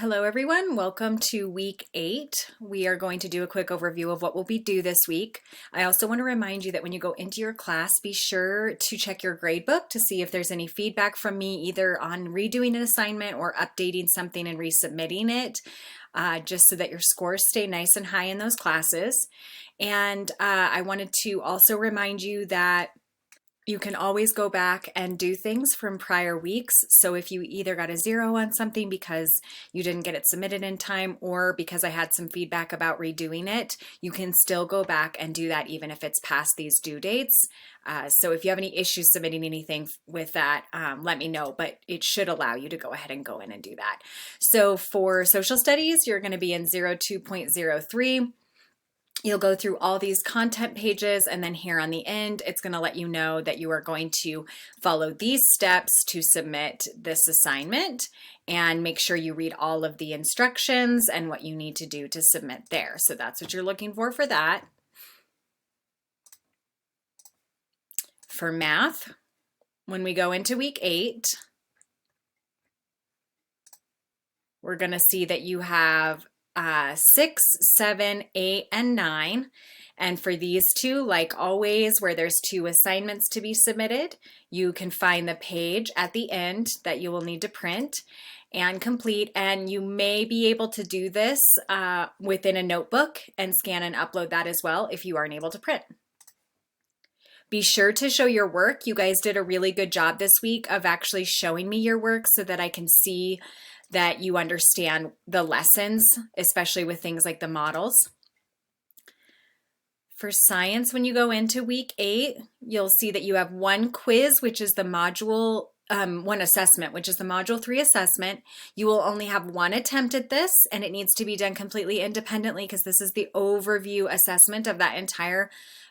Hello everyone, welcome to week 8. We are going to do a quick overview of what will be due this week. I also want to remind you that when you go into your class, be sure to check your gradebook to see if there's any feedback from me either on redoing an assignment or updating something and resubmitting it, just so that your scores stay nice and high in those classes. And I wanted to also remind you that you can always go back and do things from prior weeks. So if you either got a 0 on something because you didn't get it submitted in time or because I had some feedback about redoing it, you can still go back and do that even if it's past these due dates. So if you have any issues submitting anything with that, let me know, but it should allow you to go ahead and go in and do that. So for social studies, you're going to be in 02.03. You'll go through all these content pages, and then here on the end, it's going to let you know that you are going to follow these steps to submit this assignment, and make sure you read all of the instructions and what you need to do to submit there. So that's what you're looking for that. For math, when we go into week 8, we're going to see that you have 6, 7, 8, and 9. And for these two, like always, where there's 2 assignments to be submitted, you can find the page at the end that you will need to print and complete. And you may be able to do this within a notebook and scan and upload that as well if you aren't able to print. Be sure to show your work. You guys did a really good job this week of actually showing me your work so that I can see that you understand the lessons, especially with things like the models. For science, when you go into week 8, you'll see that you have 1 quiz, which is the module, 1 assessment, which is the module 3 assessment. You will only have 1 attempt at this, and it needs to be done completely independently because this is the overview assessment of that entire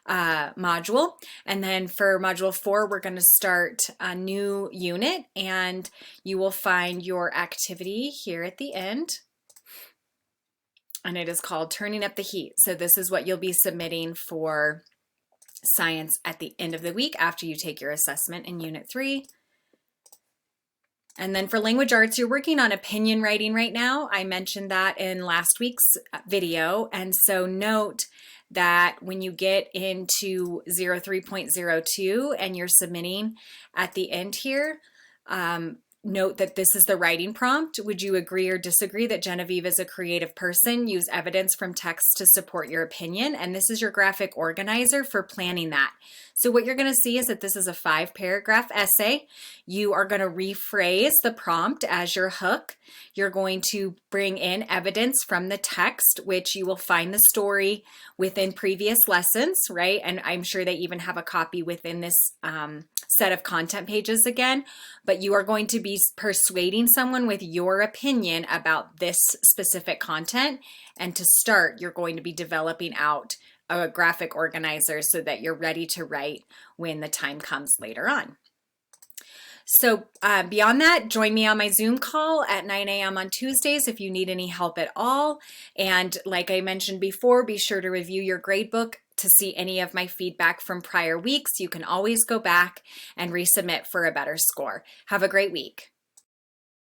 module. And then for module 4, we're going to start a new unit, and you will find your activity here at the end, and it is called Turning Up the Heat. So this is what you'll be submitting for science at the end of the week after you take your assessment in unit 3. And then for language arts, you're working on opinion writing right now. I mentioned that in last week's video, and so note that when you get into 03.02 and you're submitting at the end here, note that this is the writing prompt. Would you agree or disagree that Genevieve is a creative person? Use evidence from text to support your opinion. And this is your graphic organizer for planning that. So what you're going to see is that this is a 5-paragraph essay. You are going to rephrase the prompt as your hook. You're going to bring in evidence from the text, which you will find the story within previous lessons, right? And I'm sure they even have a copy within this set of content pages again, but you are going to be persuading someone with your opinion about this specific content. And to start, you're going to be developing out a graphic organizer so that you're ready to write when the time comes later on. So beyond that, join me on my Zoom call at 9 a.m. on Tuesdays if you need any help at all. And like I mentioned before, be sure to review your gradebook to see any of my feedback from prior weeks. You can always go back and resubmit for a better score. Have a great week.